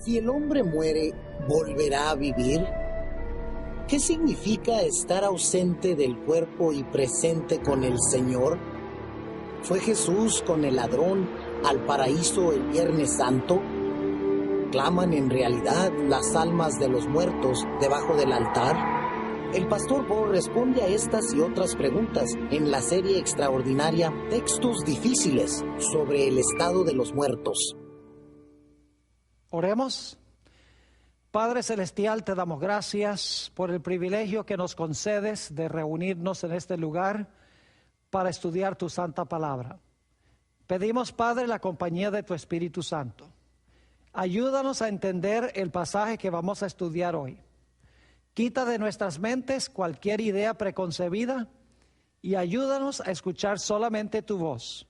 Si el hombre muere, ¿volverá a vivir? ¿Qué significa estar ausente del cuerpo y presente con el Señor? ¿Fue Jesús con el ladrón al paraíso el Viernes Santo? ¿Claman en realidad las almas de los muertos debajo del altar? El pastor Bo responde a estas y otras preguntas en la serie extraordinaria Textos Difíciles sobre el estado de los muertos. Oremos. Padre Celestial, te damos gracias por el privilegio que nos concedes de reunirnos en este lugar para estudiar tu santa palabra. Pedimos, Padre, la compañía de tu Espíritu Santo. Ayúdanos a entender el pasaje que vamos a estudiar hoy. Quita de nuestras mentes cualquier idea preconcebida y ayúdanos a escuchar solamente tu voz.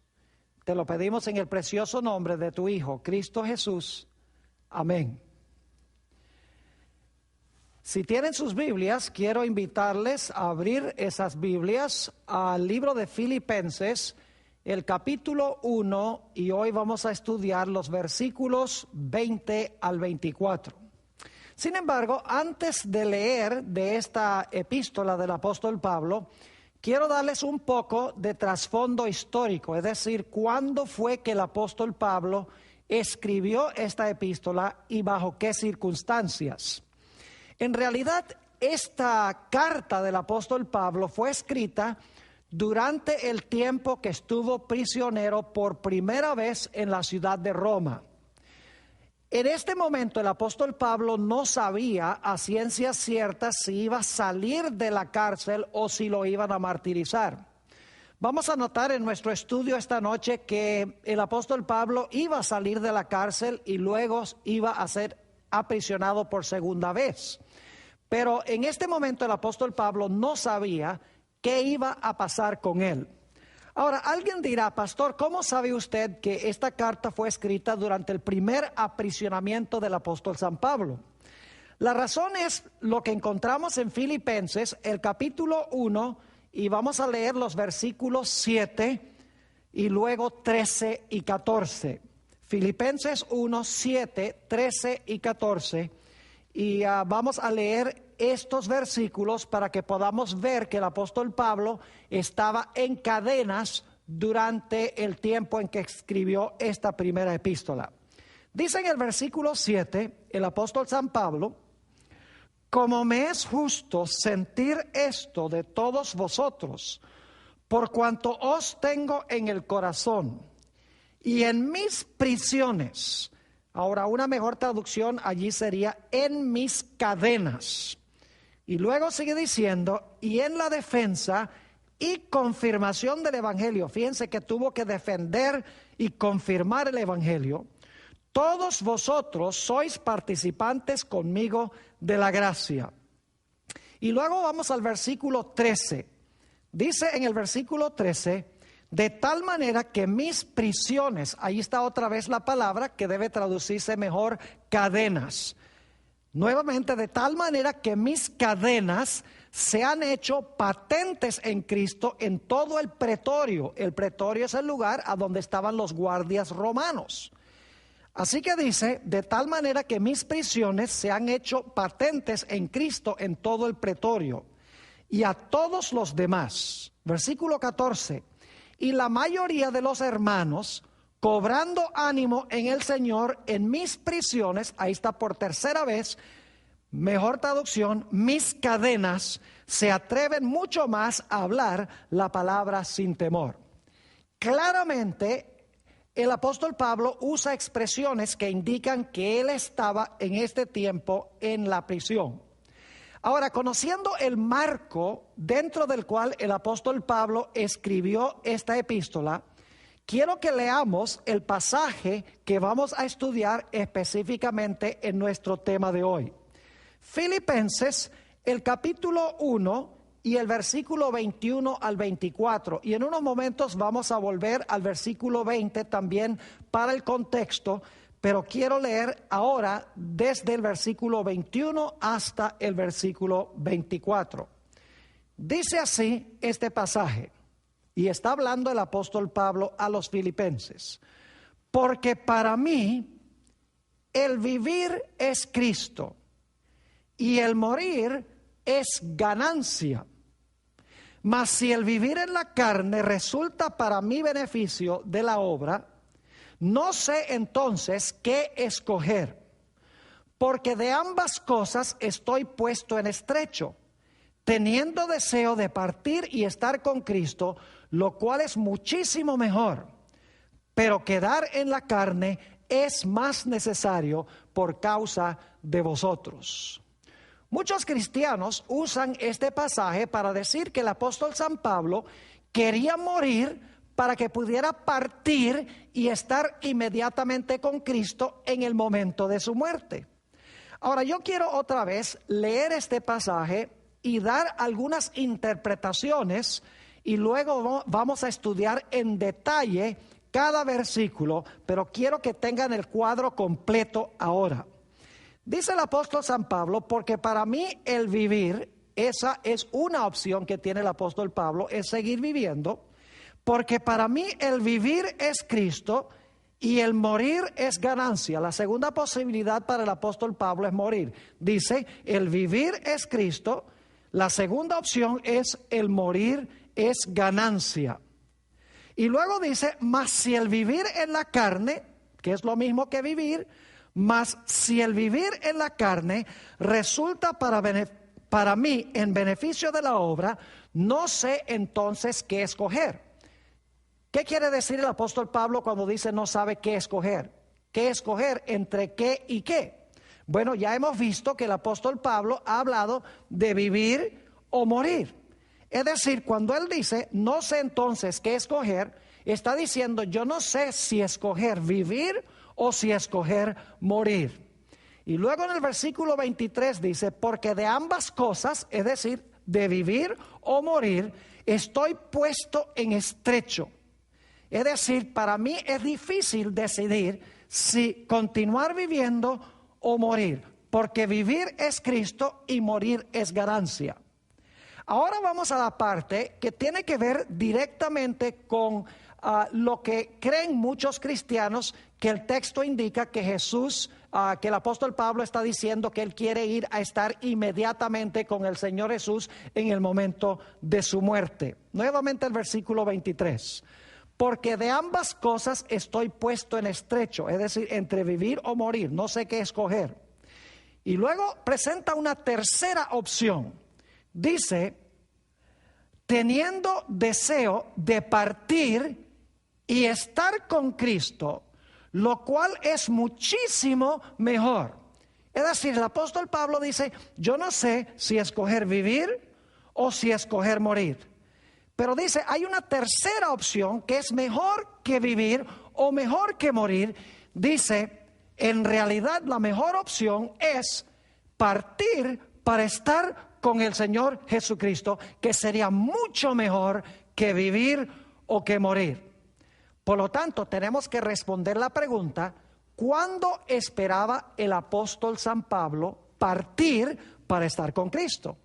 Te lo pedimos en el precioso nombre de tu Hijo, Cristo Jesús. Amén. Si tienen sus Biblias, quiero invitarles a abrir esas Biblias al libro de Filipenses, el capítulo 1, y hoy vamos a estudiar los versículos 20 al 24. Sin embargo, antes de leer de esta epístola del apóstol Pablo, quiero darles un poco de trasfondo histórico, es decir, cuándo fue que el apóstol Pablo escribió esta epístola y bajo qué circunstancias. En realidad, esta carta del apóstol Pablo fue escrita durante el tiempo que estuvo prisionero por primera vez en la ciudad de Roma. En este momento el apóstol Pablo no sabía a ciencia cierta si iba a salir de la cárcel o si lo iban a martirizar. Vamos a notar en nuestro estudio esta noche que el apóstol Pablo iba a salir de la cárcel y luego iba a ser aprisionado por segunda vez. Pero en este momento el apóstol Pablo no sabía qué iba a pasar con él. Ahora, alguien dirá, pastor, ¿cómo sabe usted que esta carta fue escrita durante el primer aprisionamiento del apóstol San Pablo? La razón es lo que encontramos en Filipenses, el capítulo 1, y vamos a leer los versículos 7 y luego 13 y 14. Filipenses 1, 7, 13 y 14. Y vamos a leer estos versículos para que podamos ver que el apóstol Pablo estaba en cadenas durante el tiempo en que escribió esta primera epístola. Dice en el versículo 7, el apóstol San Pablo: como me es justo sentir esto de todos vosotros, por cuanto os tengo en el corazón y en mis prisiones. Ahora, una mejor traducción allí sería en mis cadenas. Y luego sigue diciendo, y en la defensa y confirmación del evangelio. Fíjense que tuvo que defender y confirmar el evangelio. Todos vosotros sois participantes conmigo de la gracia. Y luego vamos al versículo 13. Dice en el versículo 13, de tal manera que mis prisiones, ahí está otra vez la palabra que debe traducirse mejor, cadenas. Nuevamente, de tal manera que mis cadenas se han hecho patentes en Cristo en todo el pretorio. El pretorio es el lugar a donde estaban los guardias romanos. Así que dice, de tal manera que mis prisiones se han hecho patentes en Cristo en todo el pretorio. Y a todos los demás, versículo 14, y la mayoría de los hermanos, cobrando ánimo en el Señor en mis prisiones, ahí está por tercera vez, mejor traducción, mis cadenas, se atreven mucho más a hablar la palabra sin temor. Claramente, el apóstol Pablo usa expresiones que indican que él estaba en este tiempo en la prisión. Ahora, conociendo el marco dentro del cual el apóstol Pablo escribió esta epístola, quiero que leamos el pasaje que vamos a estudiar específicamente en nuestro tema de hoy. Filipenses, el capítulo 1 y el versículo 21 al 24. Y en unos momentos vamos a volver al versículo 20 también para el contexto, pero quiero leer ahora desde el versículo 21 hasta el versículo 24. Dice así este pasaje, y está hablando el apóstol Pablo a los filipenses: porque para mí el vivir es Cristo y el morir es ganancia. Mas si el vivir en la carne resulta para mi beneficio de la obra, no sé entonces qué escoger, porque de ambas cosas estoy puesto en estrecho, teniendo deseo de partir y estar con Cristo, lo cual es muchísimo mejor, pero quedar en la carne es más necesario por causa de vosotros. Muchos cristianos usan este pasaje para decir que el apóstol San Pablo quería morir para que pudiera partir y estar inmediatamente con Cristo en el momento de su muerte. Ahora, yo quiero otra vez leer este pasaje y dar algunas interpretaciones y luego vamos a estudiar en detalle cada versículo, pero quiero que tengan el cuadro completo ahora. Dice el apóstol San Pablo, porque para mí el vivir, esa es una opción que tiene el apóstol Pablo, es seguir viviendo, porque para mí el vivir es Cristo y el morir es ganancia. La segunda posibilidad para el apóstol Pablo es morir. Dice, el vivir es Cristo, la segunda opción es el morir es ganancia. Y luego dice, mas si el vivir en la carne, que es lo mismo que vivir, mas si el vivir en la carne resulta para mí en beneficio de la obra, no sé entonces qué escoger. ¿Qué quiere decir el apóstol Pablo cuando dice no sabe qué escoger? ¿Qué escoger entre qué y qué? Bueno, ya hemos visto que el apóstol Pablo ha hablado de vivir o morir. Es decir, cuando él dice no sé entonces qué escoger, está diciendo yo no sé si escoger vivir o si escoger morir. Y luego en el versículo 23 dice, porque de ambas cosas, es decir, de vivir o morir, estoy puesto en estrecho. Es decir, para mí es difícil decidir si continuar viviendo o morir, porque vivir es Cristo y morir es ganancia. Ahora vamos a la parte que tiene que ver directamente con lo que creen muchos cristianos, que el texto indica que Jesús, que el apóstol Pablo está diciendo que él quiere ir a estar inmediatamente con el Señor Jesús en el momento de su muerte. Nuevamente el versículo 23. Porque de ambas cosas estoy puesto en estrecho, es decir, entre vivir o morir, no sé qué escoger. Y luego presenta una tercera opción. Dice, teniendo deseo de partir y estar con Cristo, lo cual es muchísimo mejor. Es decir, el apóstol Pablo dice, yo no sé si escoger vivir o si escoger morir. Pero dice, hay una tercera opción que es mejor que vivir o mejor que morir. Dice, en realidad la mejor opción es partir para estar con el Señor Jesucristo, que sería mucho mejor que vivir o que morir. Por lo tanto, tenemos que responder la pregunta, ¿cuándo esperaba el apóstol San Pablo partir para estar con Cristo?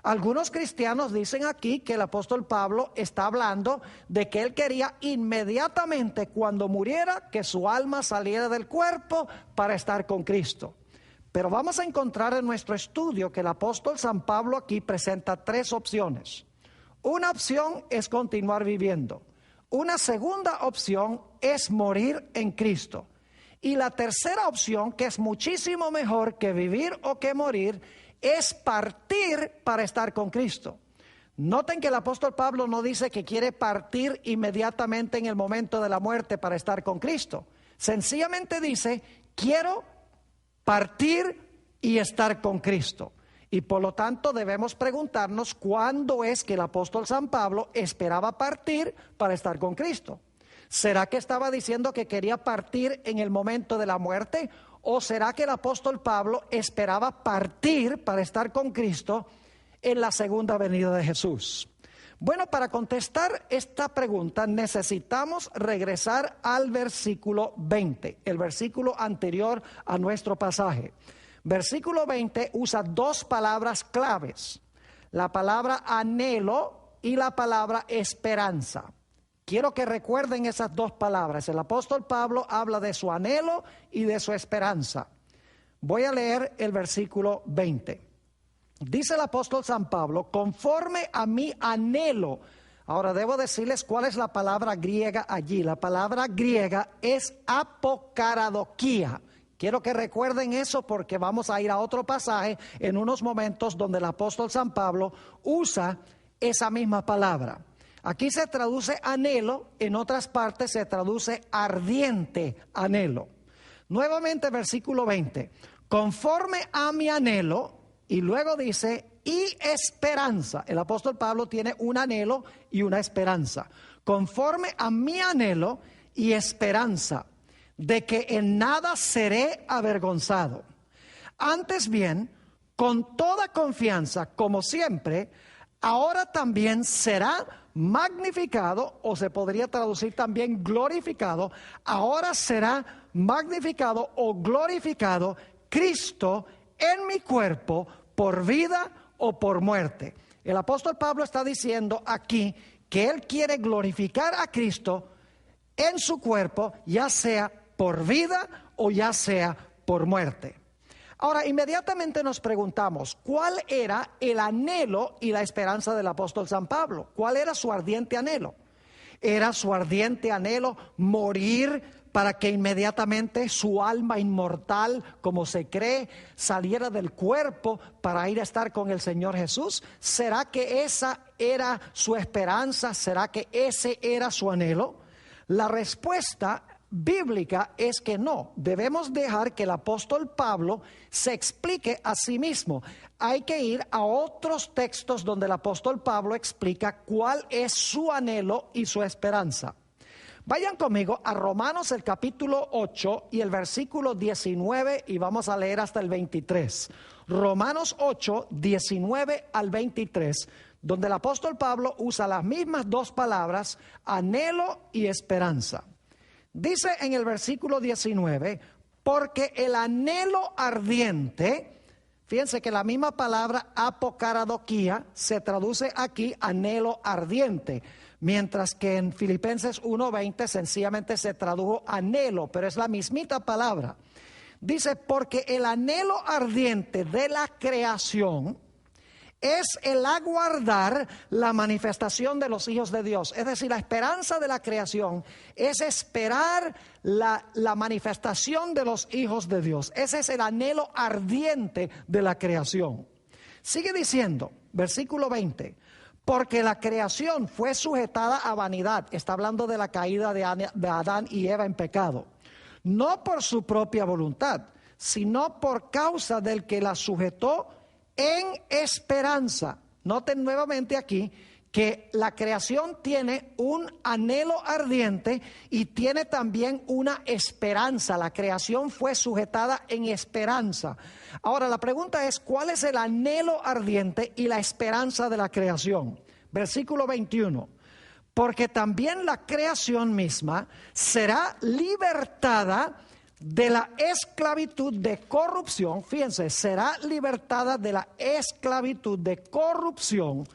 Algunos cristianos dicen aquí que el apóstol Pablo está hablando de que él quería inmediatamente cuando muriera que su alma saliera del cuerpo para estar con Cristo. Pero vamos a encontrar en nuestro estudio que el apóstol San Pablo aquí presenta tres opciones. Una opción es continuar viviendo. Una segunda opción es morir en Cristo. Y la tercera opción, que es muchísimo mejor que vivir o que morir, es partir para estar con Cristo. Noten que el apóstol Pablo no dice que quiere partir inmediatamente en el momento de la muerte para estar con Cristo. Sencillamente dice, quiero partir y estar con Cristo. Y por lo tanto debemos preguntarnos cuándo es que el apóstol San Pablo esperaba partir para estar con Cristo. ¿Será que estaba diciendo que quería partir en el momento de la muerte? ¿O será que el apóstol Pablo esperaba partir para estar con Cristo en la segunda venida de Jesús? Bueno, para contestar esta pregunta necesitamos regresar al versículo 20, el versículo anterior a nuestro pasaje. Versículo 20 usa dos palabras claves, la palabra anhelo y la palabra esperanza. Quiero que recuerden esas dos palabras. El apóstol Pablo habla de su anhelo y de su esperanza. Voy a leer el versículo 20. Dice el apóstol San Pablo, conforme a mi anhelo. Ahora debo decirles cuál es la palabra griega allí. La palabra griega es apokaradokia. Quiero que recuerden eso porque vamos a ir a otro pasaje en unos momentos donde el apóstol San Pablo usa esa misma palabra. Aquí se traduce anhelo, en otras partes se traduce ardiente anhelo. Nuevamente versículo 20, conforme a mi anhelo, y luego dice, y esperanza. El apóstol Pablo tiene un anhelo y una esperanza. Conforme a mi anhelo y esperanza, de que en nada seré avergonzado. Antes bien, con toda confianza, como siempre, ahora también será magnificado, o se podría traducir también glorificado, ahora será magnificado o glorificado Cristo en mi cuerpo por vida o por muerte. El apóstol Pablo está diciendo aquí que él quiere glorificar a Cristo en su cuerpo, ya sea por vida o ya sea por muerte. Ahora, inmediatamente nos preguntamos, ¿cuál era el anhelo y la esperanza del apóstol San Pablo? ¿Cuál era su ardiente anhelo? ¿Era su ardiente anhelo morir para que inmediatamente su alma inmortal, como se cree, saliera del cuerpo para ir a estar con el Señor Jesús? ¿Será que esa era su esperanza? ¿Será que ese era su anhelo? La respuesta bíblica es que no. Debemos dejar que el apóstol Pablo se explique a sí mismo. Hay que ir a otros textos donde el apóstol Pablo explica cuál es su anhelo y su esperanza. Vayan conmigo a Romanos el capítulo 8 y el versículo 19 y vamos a leer hasta el 23. Romanos 8, 19 al 23, donde el apóstol Pablo usa las mismas dos palabras, anhelo y esperanza. Dice en el versículo 19, porque el anhelo ardiente, fíjense que la misma palabra apokaradokia se traduce aquí anhelo ardiente, mientras que en Filipenses 1:20 sencillamente se tradujo anhelo, pero es la mismita palabra. Dice, porque el anhelo ardiente de la creación es el aguardar la manifestación de los hijos de Dios. Es decir, la esperanza de la creación es esperar la manifestación de los hijos de Dios. Ese es el anhelo ardiente de la creación. Sigue diciendo, versículo 20, porque la creación fue sujetada a vanidad. Está hablando de la caída de Adán y Eva en pecado. No por su propia voluntad, sino por causa del que la sujetó en esperanza. Noten nuevamente aquí que la creación tiene un anhelo ardiente y tiene también una esperanza. La creación fue sujetada en esperanza. Ahora la pregunta es, ¿cuál es el anhelo ardiente y la esperanza de la creación? Versículo 21. Porque también la creación misma será libertada de la esclavitud de corrupción, fíjense, será libertada de la esclavitud de corrupción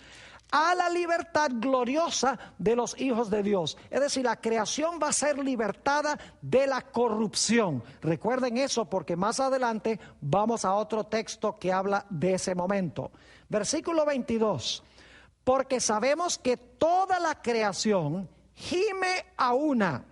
a la libertad gloriosa de los hijos de Dios. Es decir, la creación va a ser libertada de la corrupción. Recuerden eso porque más adelante vamos a otro texto que habla de ese momento. Versículo 22. Porque sabemos que toda la creación gime a una.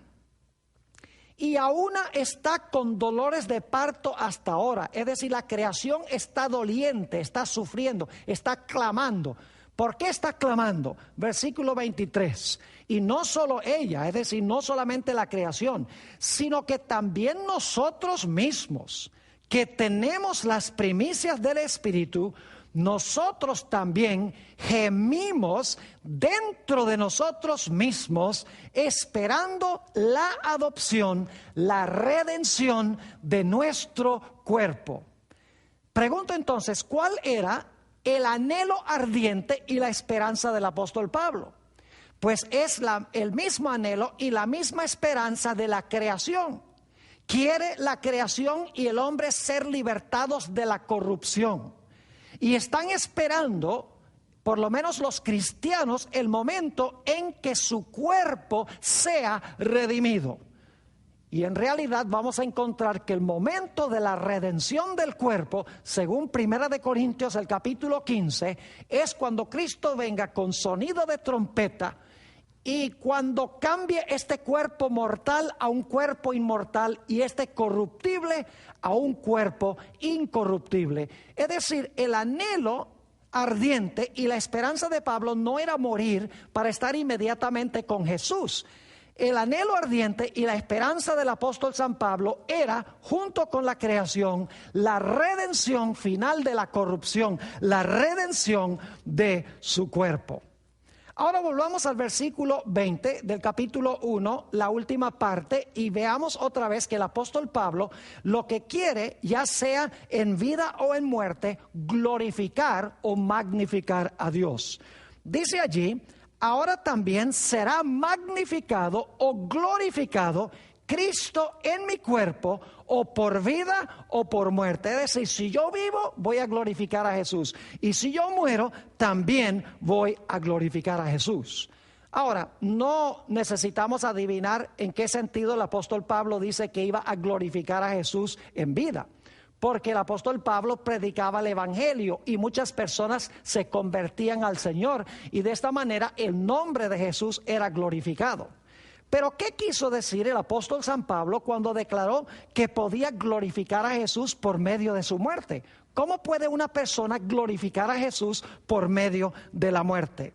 Y a una está con dolores de parto hasta ahora. Es decir, la creación está doliente, está sufriendo, está clamando. ¿Por qué está clamando? Versículo 23. Y no solo ella, es decir, no solamente la creación, sino que también nosotros mismos, que tenemos las primicias del Espíritu, nosotros también gemimos dentro de nosotros mismos, esperando la adopción, la redención de nuestro cuerpo. Pregunto entonces, ¿cuál era el anhelo ardiente y la esperanza del apóstol Pablo? Pues es el mismo anhelo y la misma esperanza de la creación. Quiere la creación y el hombre ser libertados de la corrupción. Y están esperando, por lo menos los cristianos, el momento en que su cuerpo sea redimido. Y en realidad vamos a encontrar que el momento de la redención del cuerpo, según 1 de Corintios el capítulo 15, es cuando Cristo venga con sonido de trompeta y cuando cambie este cuerpo mortal a un cuerpo inmortal y este corruptible a un cuerpo incorruptible. Es decir, el anhelo ardiente y la esperanza de Pablo no era morir para estar inmediatamente con Jesús. El anhelo ardiente y la esperanza del apóstol San Pablo era, junto con la creación, la redención final de la corrupción, la redención de su cuerpo. Ahora volvamos al versículo 20 del capítulo 1, la última parte, y veamos otra vez que el apóstol Pablo lo que quiere, ya sea en vida o en muerte, glorificar o magnificar a Dios. Dice allí: ahora también será magnificado o glorificado Cristo en mi cuerpo, o por vida o por muerte. Es decir, si yo vivo, voy a glorificar a Jesús. Y si yo muero, también voy a glorificar a Jesús. Ahora, no necesitamos adivinar en qué sentido el apóstol Pablo dice que iba a glorificar a Jesús en vida. Porque el apóstol Pablo predicaba el evangelio y muchas personas se convertían al Señor. Y de esta manera el nombre de Jesús era glorificado. Pero ¿qué quiso decir el apóstol San Pablo cuando declaró que podía glorificar a Jesús por medio de su muerte? ¿Cómo puede una persona glorificar a Jesús por medio de la muerte?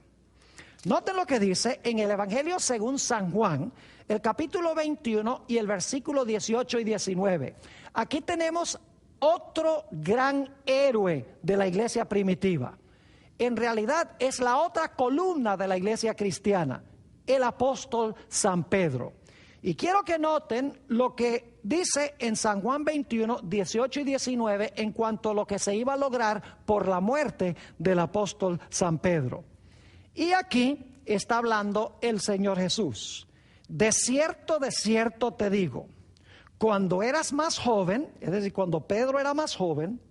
Noten lo que dice en el Evangelio según San Juan, el capítulo 21 y el versículo 18 y 19. Aquí tenemos otro gran héroe de la iglesia primitiva. En realidad es la otra columna de la iglesia cristiana, el apóstol San Pedro. Y quiero que noten lo que dice en San Juan 21, 18 y 19 en cuanto a lo que se iba a lograr por la muerte del apóstol San Pedro. Y aquí está hablando el Señor Jesús. De cierto te digo, cuando eras más joven, es decir, cuando Pedro era más joven,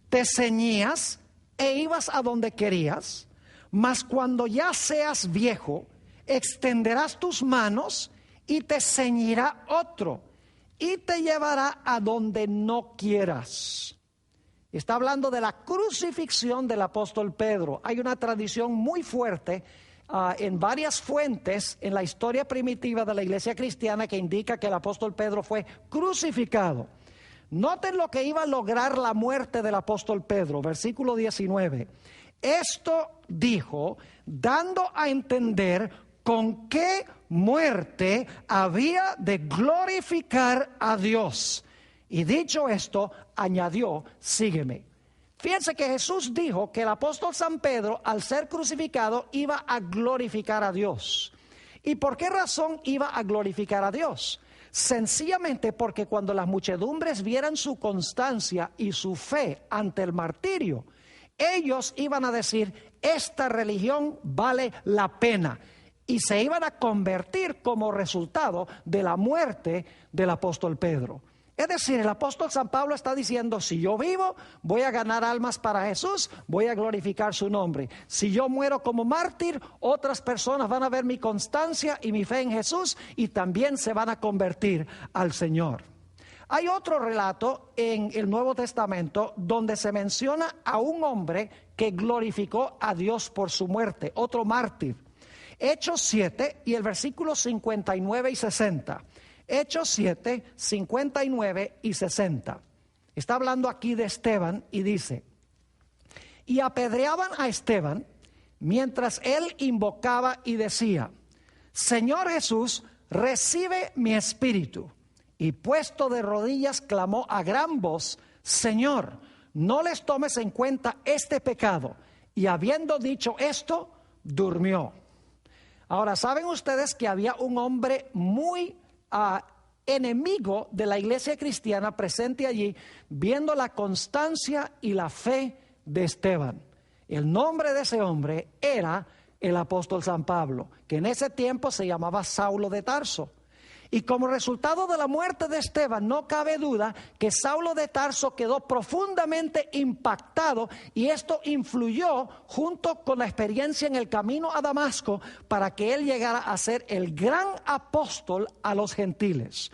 te ceñías e ibas a donde querías, mas cuando ya seas viejo, extenderás tus manos y te ceñirá otro y te llevará a donde no quieras. Está hablando de la crucifixión del apóstol Pedro. Hay una tradición muy fuerte en varias fuentes en la historia primitiva de la iglesia cristiana que indica que el apóstol Pedro fue crucificado. Noten lo que iba a lograr la muerte del apóstol Pedro, versículo 19. Esto dijo, dando a entender con qué muerte había de glorificar a Dios. Y dicho esto, añadió, sígueme. Fíjense que Jesús dijo que el apóstol San Pedro, al ser crucificado, iba a glorificar a Dios. ¿Y por qué razón iba a glorificar a Dios? Sencillamente porque cuando las muchedumbres vieran su constancia y su fe ante el martirio, ellos iban a decir, esta religión vale la pena. Y se iban a convertir como resultado de la muerte del apóstol Pedro. Es decir, el apóstol San Pablo está diciendo, si yo vivo, voy a ganar almas para Jesús, voy a glorificar su nombre. Si yo muero como mártir, otras personas van a ver mi constancia y mi fe en Jesús y también se van a convertir al Señor. Hay otro relato en el Nuevo Testamento donde se menciona a un hombre que glorificó a Dios por su muerte, otro mártir. Hechos 7 y el versículo 59 y 60. Hechos 7, 59 y 60. Está hablando aquí de Esteban y dice, y apedreaban a Esteban mientras él invocaba y decía, Señor Jesús, recibe mi espíritu. Y puesto de rodillas clamó a gran voz, Señor, no les tomes en cuenta este pecado. Y habiendo dicho esto, durmió. Ahora, ¿saben ustedes que había un hombre muy enemigo de la iglesia cristiana presente allí, viendo la constancia y la fe de Esteban? El nombre de ese hombre era el apóstol San Pablo, que en ese tiempo se llamaba Saulo de Tarso. Y como resultado de la muerte de Esteban, no cabe duda que Saulo de Tarso quedó profundamente impactado y esto influyó junto con la experiencia en el camino a Damasco para que él llegara a ser el gran apóstol a los gentiles.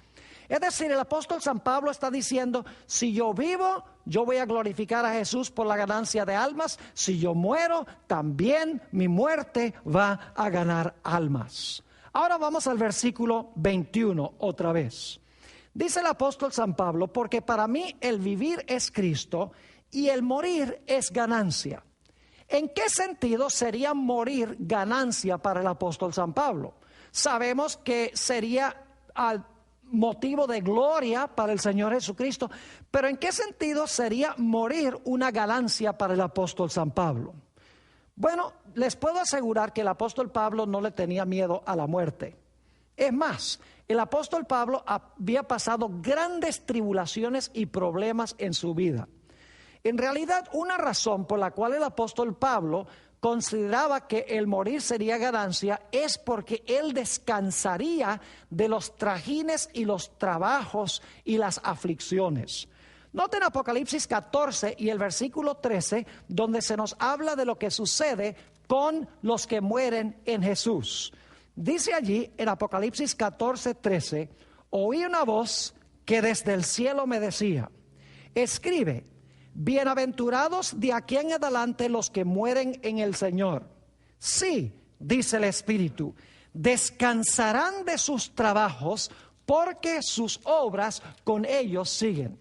Es decir, el apóstol San Pablo está diciendo, si yo vivo, yo voy a glorificar a Jesús por la ganancia de almas. Si yo muero, también mi muerte va a ganar almas. Ahora vamos al versículo 21 otra vez. Dice el apóstol San Pablo, porque para mí el vivir es Cristo y el morir es ganancia. ¿En qué sentido sería morir ganancia para el apóstol San Pablo? Sabemos que sería al motivo de gloria para el Señor Jesucristo, pero ¿en qué sentido sería morir una ganancia para el apóstol San Pablo? Bueno, les puedo asegurar que el apóstol Pablo no le tenía miedo a la muerte. Es más, el apóstol Pablo había pasado grandes tribulaciones y problemas en su vida. En realidad, una razón por la cual el apóstol Pablo consideraba que el morir sería ganancia es porque él descansaría de los trajines y los trabajos y las aflicciones. Noten Apocalipsis 14 y el versículo 13, donde se nos habla de lo que sucede con los que mueren en Jesús. Dice allí en Apocalipsis 14, 13, oí una voz que desde el cielo me decía, escribe, bienaventurados de aquí en adelante los que mueren en el Señor. Sí, dice el Espíritu, descansarán de sus trabajos porque sus obras con ellos siguen.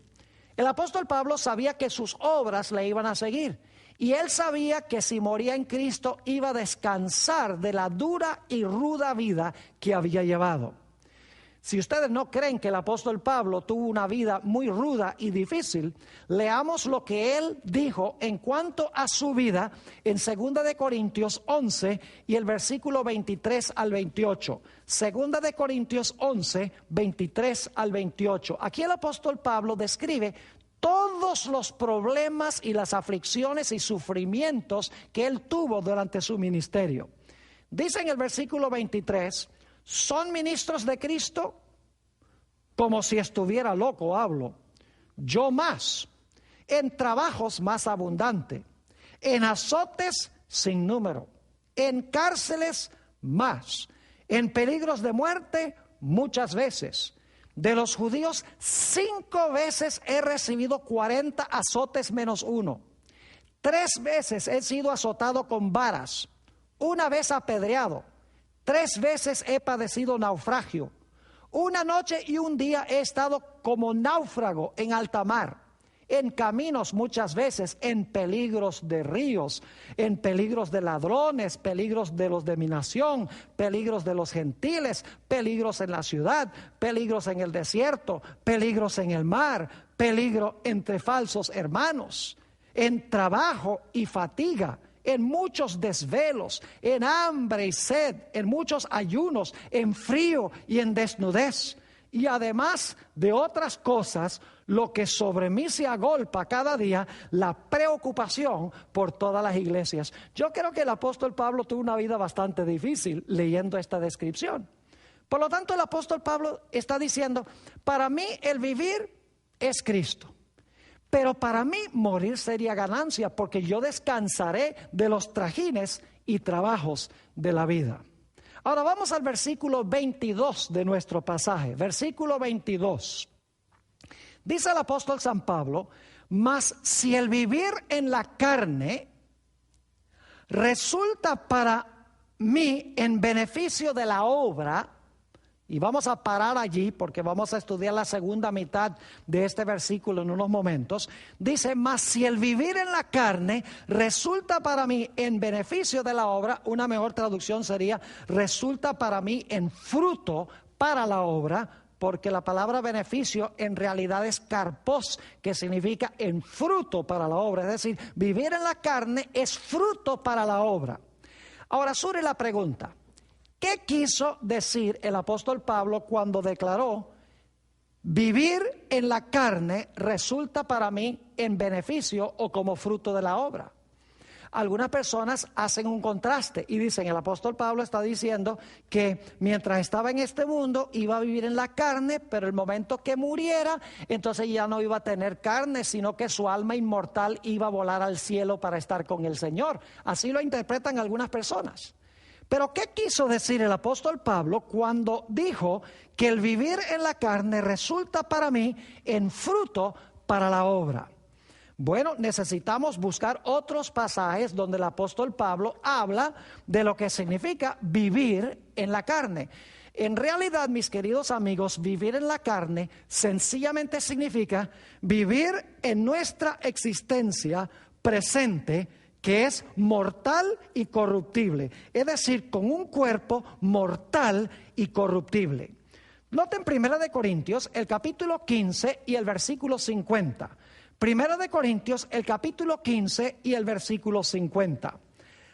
El apóstol Pablo sabía que sus obras le iban a seguir y él sabía que si moría en Cristo iba a descansar de la dura y ruda vida que había llevado. Si ustedes no creen que el apóstol Pablo tuvo una vida muy ruda y difícil, leamos lo que él dijo en cuanto a su vida en 2 de Corintios 11 y el versículo 23 al 28. 2 de Corintios 11, 23 al 28. Aquí el apóstol Pablo describe todos los problemas y las aflicciones y sufrimientos que él tuvo durante su ministerio. Dice en el versículo 23, ¿son ministros de Cristo? Como si estuviera loco hablo. Yo más, en trabajos más abundante, en azotes sin número, en cárceles más, en peligros de muerte muchas veces. De los judíos 5 veces he recibido 40 azotes menos 1. 3 veces he sido azotado con varas, 1 vez apedreado. 3 veces he padecido naufragio. 1 noche y 1 día he estado como náufrago en alta mar. En caminos muchas veces, en peligros de ríos, en peligros de ladrones, peligros de los de mi nación, peligros de los gentiles, peligros en la ciudad, peligros en el desierto, peligros en el mar, peligro entre falsos hermanos, en trabajo y fatiga, en muchos desvelos, en hambre y sed, en muchos ayunos, en frío y en desnudez. Y además de otras cosas, lo que sobre mí se agolpa cada día, la preocupación por todas las iglesias. Yo creo que el apóstol Pablo tuvo una vida bastante difícil leyendo esta descripción. Por lo tanto, el apóstol Pablo está diciendo, para mí el vivir es Cristo. Pero para mí morir sería ganancia porque yo descansaré de los trajines y trabajos de la vida. Ahora vamos al versículo 22 de nuestro pasaje. Versículo 22. Dice el apóstol San Pablo, mas si el vivir en la carne resulta para mí en beneficio de la obra. Y vamos a parar allí porque vamos a estudiar la segunda mitad de este versículo en unos momentos. Dice, mas si el vivir en la carne resulta para mí en beneficio de la obra, una mejor traducción sería, resulta para mí en fruto para la obra, porque la palabra beneficio en realidad es karpos, que significa en fruto para la obra. Es decir, vivir en la carne es fruto para la obra. Ahora surge la pregunta. ¿Qué quiso decir el apóstol Pablo cuando declaró, vivir en la carne resulta para mí en beneficio o como fruto de la obra? Algunas personas hacen un contraste y dicen, el apóstol Pablo está diciendo que mientras estaba en este mundo iba a vivir en la carne, pero el momento que muriera, entonces ya no iba a tener carne, sino que su alma inmortal iba a volar al cielo para estar con el Señor. Así lo interpretan algunas personas. Pero ¿qué quiso decir el apóstol Pablo cuando dijo que el vivir en la carne resulta para mí en fruto para la obra? Bueno, necesitamos buscar otros pasajes donde el apóstol Pablo habla de lo que significa vivir en la carne. En realidad, mis queridos amigos, vivir en la carne sencillamente significa vivir en nuestra existencia presente, que es mortal y corruptible, es decir, con un cuerpo mortal y corruptible. Noten 1 Corintios, el capítulo 15 y el versículo 50. 1 Corintios, el capítulo 15 y el versículo 50.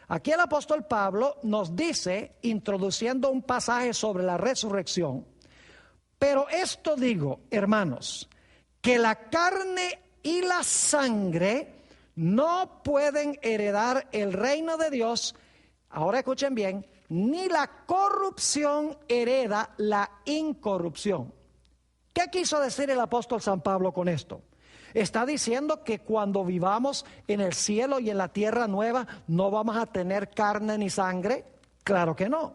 Aquí el apóstol Pablo nos dice, introduciendo un pasaje sobre la resurrección: pero esto digo, hermanos, que la carne y la sangre no pueden heredar el reino de Dios. Ahora escuchen bien: ni la corrupción hereda la incorrupción. ¿Qué quiso decir el apóstol San Pablo con esto? ¿Está diciendo que cuando vivamos en el cielo y en la tierra nueva no vamos a tener carne ni sangre? Claro que no.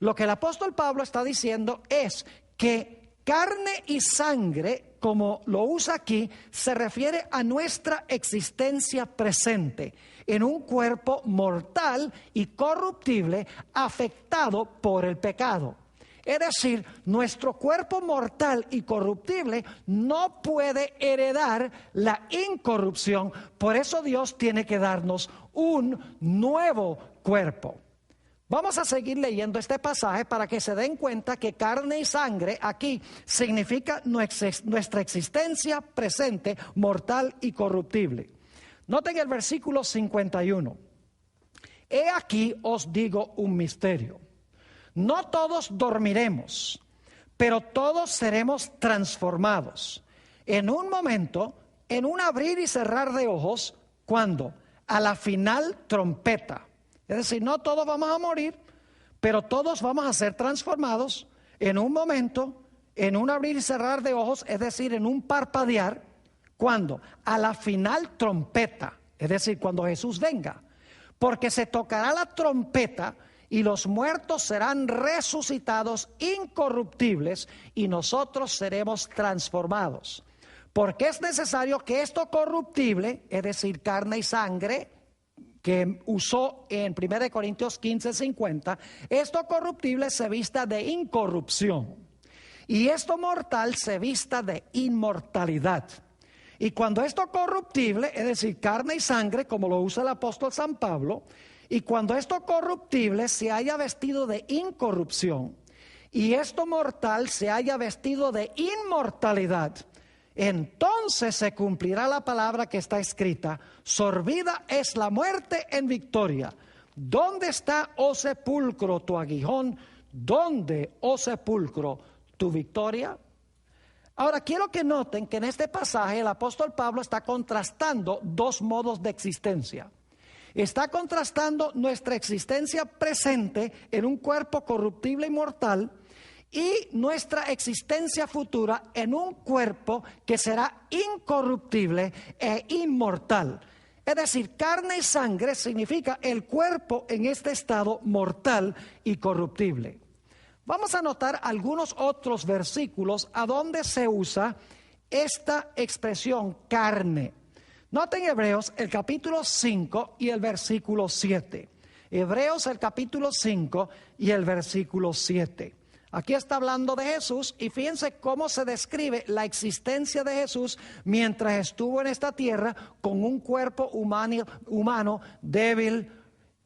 Lo que el apóstol Pablo está diciendo es que carne y sangre, como lo usa aquí, se refiere a nuestra existencia presente en un cuerpo mortal y corruptible afectado por el pecado. Es decir, nuestro cuerpo mortal y corruptible no puede heredar la incorrupción. Por eso Dios tiene que darnos un nuevo cuerpo. Vamos a seguir leyendo este pasaje para que se den cuenta que carne y sangre aquí significa nuestra existencia presente, mortal y corruptible. Noten el versículo 51. He aquí os digo un misterio. No todos dormiremos, pero todos seremos transformados. En un momento, en un abrir y cerrar de ojos, ¿cuándo? A la final trompeta. Es decir, no todos vamos a morir, pero todos vamos a ser transformados en un momento, en un abrir y cerrar de ojos, es decir, en un parpadear. ¿Cuándo? A la final trompeta, es decir, cuando Jesús venga. Porque se tocará la trompeta y los muertos serán resucitados incorruptibles y nosotros seremos transformados. Porque es necesario que esto corruptible, es decir, carne y sangre, que usó en 1 Corintios 15:50, esto corruptible se vista de incorrupción y esto mortal se vista de inmortalidad. Y cuando esto corruptible, es decir, carne y sangre, como lo usa el apóstol San Pablo, y cuando esto corruptible se haya vestido de incorrupción y esto mortal se haya vestido de inmortalidad, entonces se cumplirá la palabra que está escrita: sorbida es la muerte en victoria. ¿Dónde está, oh sepulcro, tu aguijón? ¿Dónde, oh sepulcro, tu victoria? Ahora quiero que noten que en este pasaje el apóstol Pablo está contrastando dos modos de existencia. Está contrastando nuestra existencia presente en un cuerpo corruptible y mortal y nuestra existencia futura en un cuerpo que será incorruptible e inmortal. Es decir, carne y sangre significa el cuerpo en este estado mortal y corruptible. Vamos a notar algunos otros versículos a donde se usa esta expresión carne. Noten Hebreos el capítulo 5 y el versículo 7. Hebreos el capítulo 5 y el versículo 7. Aquí está hablando de Jesús y fíjense cómo se describe la existencia de Jesús mientras estuvo en esta tierra con un cuerpo humano débil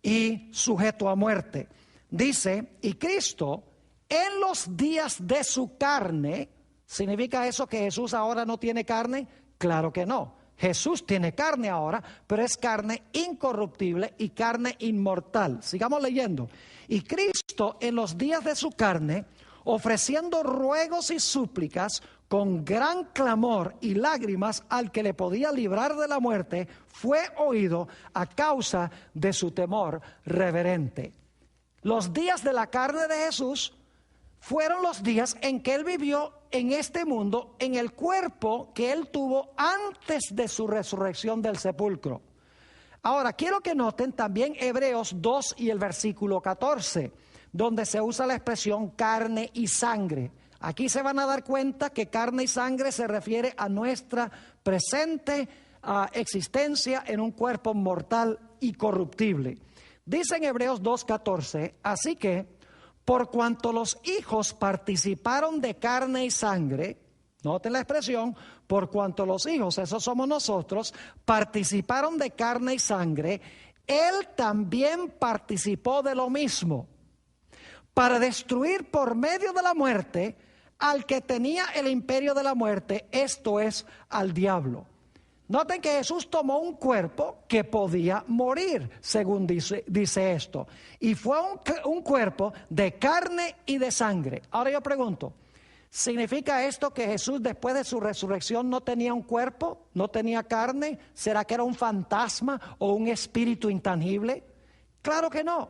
y sujeto a muerte. Dice, y Cristo en los días de su carne, ¿significa eso que Jesús ahora no tiene carne? Claro que no. Jesús tiene carne ahora, pero es carne incorruptible y carne inmortal. Sigamos leyendo. Y Cristo en los días de su carne, ofreciendo ruegos y súplicas con gran clamor y lágrimas al que le podía librar de la muerte, fue oído a causa de su temor reverente. Los días de la carne de Jesús fueron los días en que Él vivió en este mundo, en el cuerpo que Él tuvo antes de su resurrección del sepulcro. Ahora, quiero que noten también Hebreos 2 y el versículo 14, donde se usa la expresión carne y sangre. Aquí se van a dar cuenta que carne y sangre se refiere a nuestra presente existencia en un cuerpo mortal y corruptible. Dice en Hebreos 2:14, así que por cuanto los hijos participaron de carne y sangre, noten la expresión, por cuanto los hijos, esos somos nosotros, participaron de carne y sangre, él también participó de lo mismo, para destruir por medio de la muerte al que tenía el imperio de la muerte, esto es, al diablo. Noten que Jesús tomó un cuerpo que podía morir, según dice esto, y fue un cuerpo de carne y de sangre. Ahora yo pregunto, ¿significa esto que Jesús después de su resurrección no tenía un cuerpo, no tenía carne? ¿Será que era un fantasma o un espíritu intangible? Claro que no.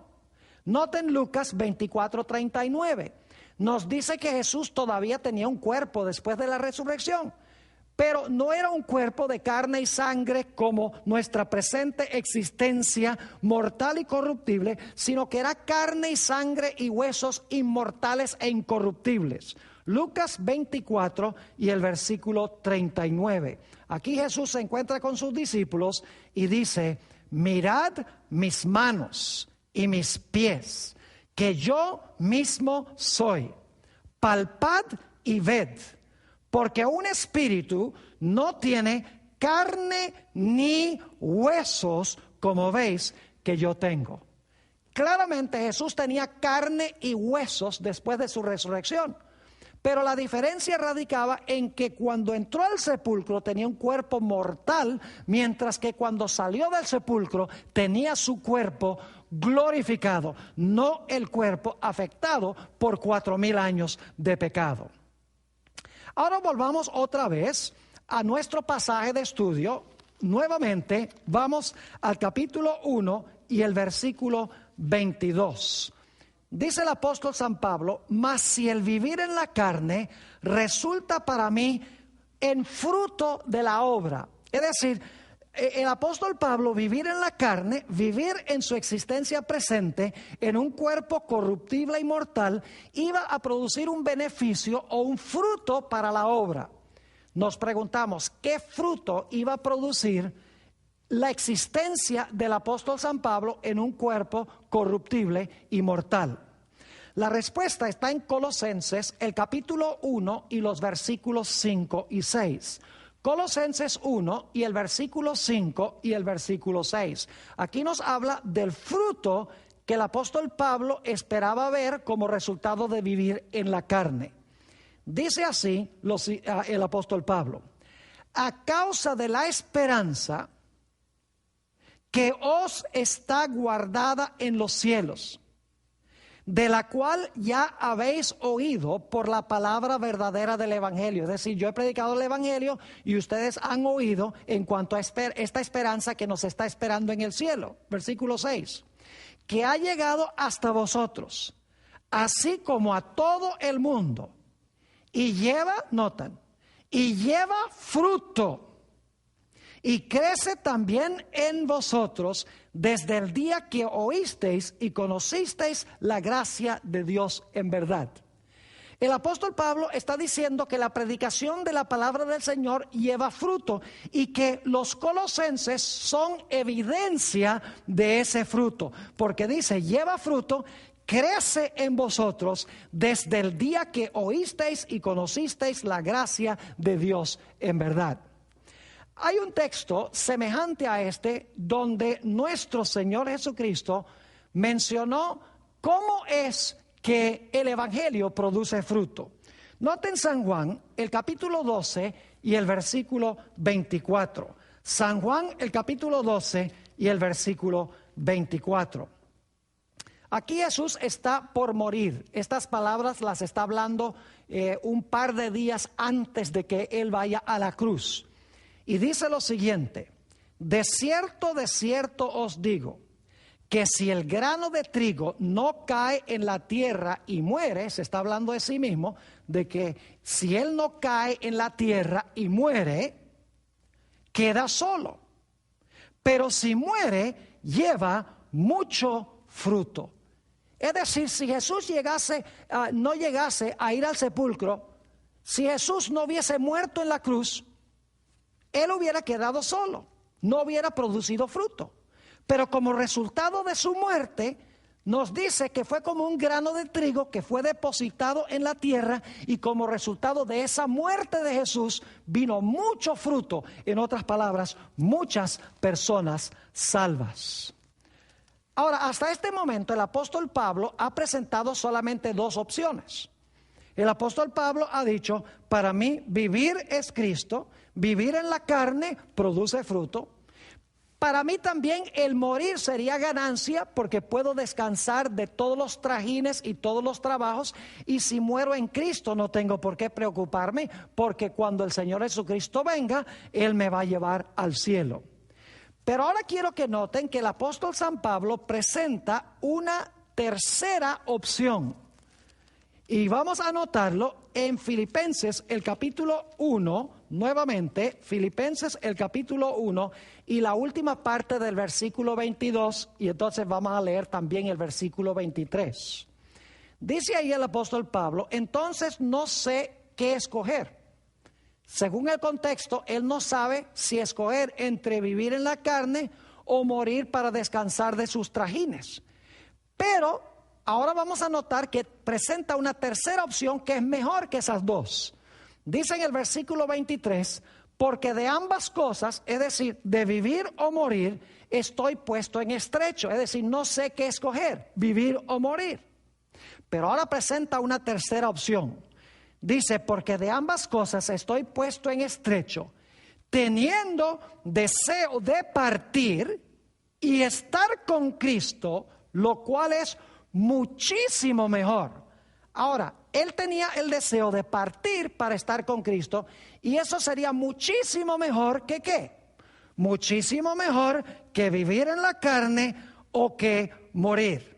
Noten Lucas 24:39. Nos dice que Jesús todavía tenía un cuerpo después de la resurrección, pero no era un cuerpo de carne y sangre como nuestra presente existencia mortal y corruptible, sino que era carne y sangre y huesos inmortales e incorruptibles. Lucas 24 y el versículo 39. Aquí Jesús se encuentra con sus discípulos y dice, mirad mis manos y mis pies, que yo mismo soy. Palpad y ved, porque un espíritu no tiene carne ni huesos, como veis que yo tengo. Claramente Jesús tenía carne y huesos después de su resurrección, pero la diferencia radicaba en que cuando entró al sepulcro tenía un cuerpo mortal, mientras que cuando salió del sepulcro tenía su cuerpo glorificado, no el cuerpo afectado por 4000 años de pecado. Ahora volvamos otra vez a nuestro pasaje de estudio. Nuevamente vamos al capítulo 1 y el versículo 22. Dice el apóstol San Pablo, mas si el vivir en la carne resulta para mí en fruto de la obra. Es decir, el apóstol Pablo, vivir en la carne, vivir en su existencia presente, en un cuerpo corruptible y mortal, iba a producir un beneficio o un fruto para la obra. Nos preguntamos, ¿qué fruto iba a producir la existencia del apóstol San Pablo en un cuerpo corruptible y mortal? La respuesta está en Colosenses, el capítulo 1 y los versículos 5 y 6. Colosenses 1 y el versículo 5 y el versículo 6. Aquí nos habla del fruto que el apóstol Pablo esperaba ver como resultado de vivir en la carne. Dice así el apóstol Pablo, a causa de la esperanza que os está guardada en los cielos, de la cual ya habéis oído por la palabra verdadera del Evangelio. Es decir, yo he predicado el Evangelio y ustedes han oído en cuanto a esta esperanza que nos está esperando en el cielo. Versículo 6. Que ha llegado hasta vosotros, así como a todo el mundo, y lleva, notan, y lleva fruto, y crece también en vosotros desde el día que oísteis y conocisteis la gracia de Dios en verdad. El apóstol Pablo está diciendo que la predicación de la palabra del Señor lleva fruto y que los colosenses son evidencia de ese fruto, porque dice, lleva fruto, crece en vosotros desde el día que oísteis y conocisteis la gracia de Dios en verdad. Hay un texto semejante a este donde nuestro Señor Jesucristo mencionó cómo es que el Evangelio produce fruto. Noten San Juan, el capítulo 12 y el versículo 24. San Juan, el capítulo 12 y el versículo 24. Aquí Jesús está por morir. Estas palabras las está hablando un par de días antes de que Él vaya a la cruz. Y dice lo siguiente, de cierto os digo, que si el grano de trigo no cae en la tierra y muere, se está hablando de sí mismo, de que si él no cae en la tierra y muere, queda solo. pero si muere, lleva mucho fruto. Es decir, si Jesús no llegase a ir al sepulcro, si Jesús no hubiese muerto en la cruz, Él hubiera quedado solo, no hubiera producido fruto. Pero como resultado de su muerte, nos dice que fue como un grano de trigo que fue depositado en la tierra, y como resultado de esa muerte de Jesús vino mucho fruto. En otras palabras, muchas personas salvas. Ahora, hasta este momento el apóstol Pablo ha presentado solamente dos opciones. El apóstol Pablo ha dicho: para mí vivir es Cristo, vivir en la carne produce fruto. Para mí también el morir sería ganancia, porque puedo descansar de todos los trajines y todos los trabajos, y si muero en Cristo no tengo por qué preocuparme, porque cuando el Señor Jesucristo venga, Él me va a llevar al cielo. Pero ahora quiero que noten que el apóstol San Pablo presenta una tercera opción. Y vamos a anotarlo en Filipenses el capítulo 1, nuevamente, Filipenses el capítulo 1 y la última parte del versículo 22, y entonces vamos a leer también el versículo 23. Dice ahí el apóstol Pablo: entonces no sé qué escoger. Según el contexto, él no sabe si escoger entre vivir en la carne o morir para descansar de sus trajines. Pero ahora vamos a notar que presenta una tercera opción que es mejor que esas dos. Dice en el versículo 23: porque de ambas cosas, es decir, de vivir o morir, estoy puesto en estrecho. Es decir, no sé qué escoger, vivir o morir. Pero ahora presenta una tercera opción. Dice: porque de ambas cosas estoy puesto en estrecho, teniendo deseo de partir y estar con Cristo, lo cual es muchísimo mejor. Ahora, él tenía el deseo de partir para estar con Cristo, y eso sería muchísimo mejor que ¿qué? Muchísimo mejor que vivir en la carne o que morir.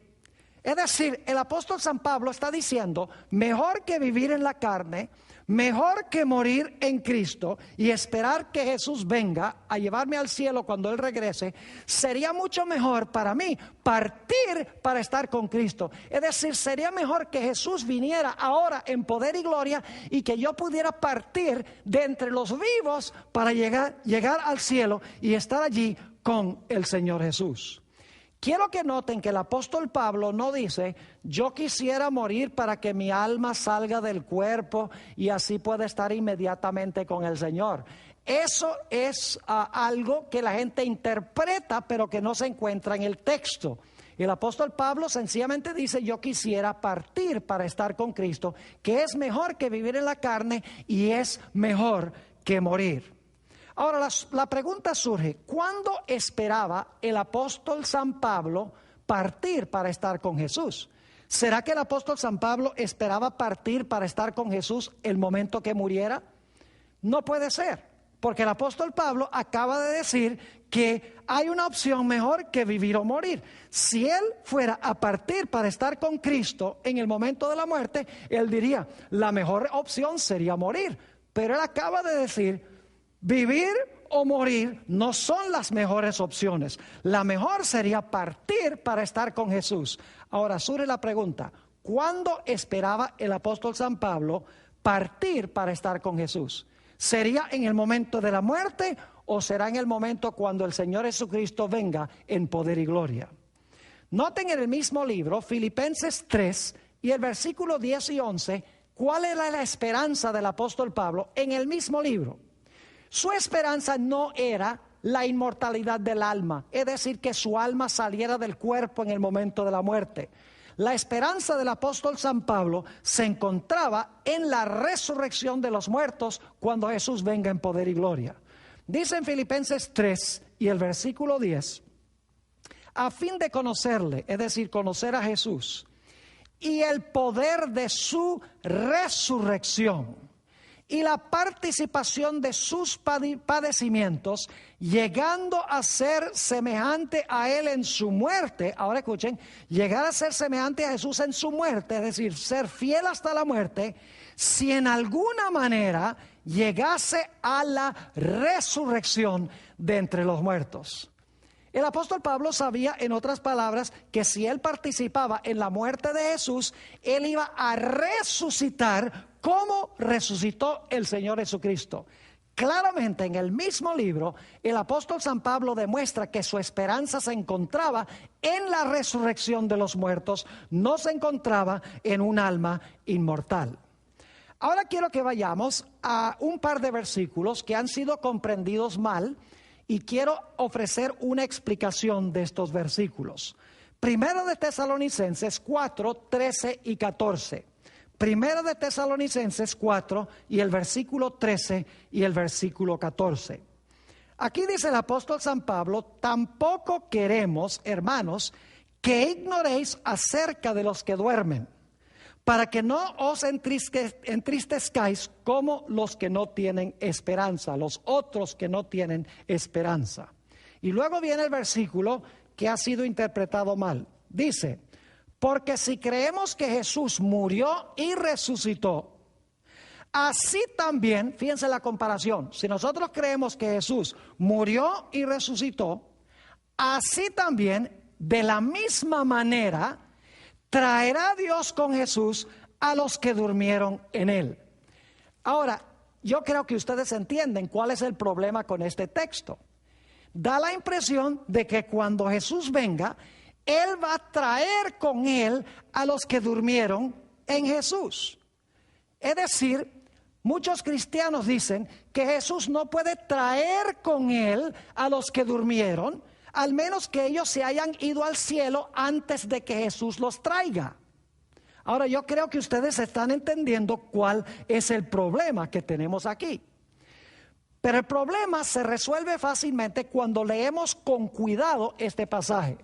Es decir, el apóstol San Pablo está diciendo: mejor que vivir en la carne, mejor que morir en Cristo y esperar que Jesús venga a llevarme al cielo cuando Él regrese, sería mucho mejor para mí partir para estar con Cristo. Es decir, sería mejor que Jesús viniera ahora en poder y gloria, y que yo pudiera partir de entre los vivos para llegar al cielo y estar allí con el Señor Jesús. Quiero que noten que el apóstol Pablo no dice: yo quisiera morir para que mi alma salga del cuerpo y así pueda estar inmediatamente con el Señor. Eso es algo que la gente interpreta, pero que no se encuentra en el texto. El apóstol Pablo sencillamente dice: yo quisiera partir para estar con Cristo, que es mejor que vivir en la carne y es mejor que morir. Ahora la pregunta surge: ¿cuándo esperaba el apóstol San Pablo partir para estar con Jesús? ¿Será que el apóstol San Pablo esperaba partir para estar con Jesús el momento que muriera? No puede ser, porque el apóstol Pablo acaba de decir que hay una opción mejor que vivir o morir. Si él fuera a partir para estar con Cristo en el momento de la muerte, él diría: la mejor opción sería morir. Pero él acaba de decir: vivir o morir no son las mejores opciones. La mejor sería partir para estar con Jesús. Ahora surge la pregunta: ¿cuándo esperaba el apóstol San Pablo partir para estar con Jesús? ¿Sería en el momento de la muerte o será en el momento cuando el Señor Jesucristo venga en poder y gloria? Noten en el mismo libro, Filipenses 3 y el versículo 10 y 11, cuál era la esperanza del apóstol Pablo en el mismo libro. Su esperanza no era la inmortalidad del alma, es decir, que su alma saliera del cuerpo en el momento de la muerte. La esperanza del apóstol San Pablo se encontraba en la resurrección de los muertos cuando Jesús venga en poder y gloria. Dice en Filipenses 3 y el versículo 10: a fin de conocerle, es decir, conocer a Jesús, y el poder de su resurrección, y la participación de sus padecimientos, llegando a ser semejante a Él en su muerte. Ahora escuchen: llegar a ser semejante a Jesús en su muerte, es decir, ser fiel hasta la muerte, si en alguna manera llegase a la resurrección de entre los muertos. El apóstol Pablo sabía, en otras palabras, que si él participaba en la muerte de Jesús, él iba a resucitar como resucitó el Señor Jesucristo. Claramente en el mismo libro, el apóstol San Pablo demuestra que su esperanza se encontraba en la resurrección de los muertos, no se encontraba en un alma inmortal. Ahora quiero que vayamos a un par de versículos que han sido comprendidos mal y quiero ofrecer una explicación de estos versículos. Primero de Tesalonicenses 4, 13 y 14. Primero de Tesalonicenses 4 y el versículo 13 y el versículo 14. Aquí dice el apóstol San Pablo: tampoco queremos, hermanos, que ignoréis acerca de los que duermen, para que no os entristezcáis como los que no tienen esperanza, los otros que no tienen esperanza. Y luego viene el versículo que ha sido interpretado mal. Dice: porque si creemos que Jesús murió y resucitó, así también, fíjense la comparación, si nosotros creemos que Jesús murió y resucitó, así también, de la misma manera, traerá Dios con Jesús a los que durmieron en él. Ahora, yo creo que ustedes entienden cuál es el problema con este texto. Da la impresión de que cuando Jesús venga, Él va a traer con Él a los que durmieron en Jesús. Es decir, muchos cristianos dicen que Jesús no puede traer con Él a los que durmieron, al menos que ellos se hayan ido al cielo antes de que Jesús los traiga. Ahora, yo creo que ustedes están entendiendo cuál es el problema que tenemos aquí. Pero el problema se resuelve fácilmente cuando leemos con cuidado este pasaje.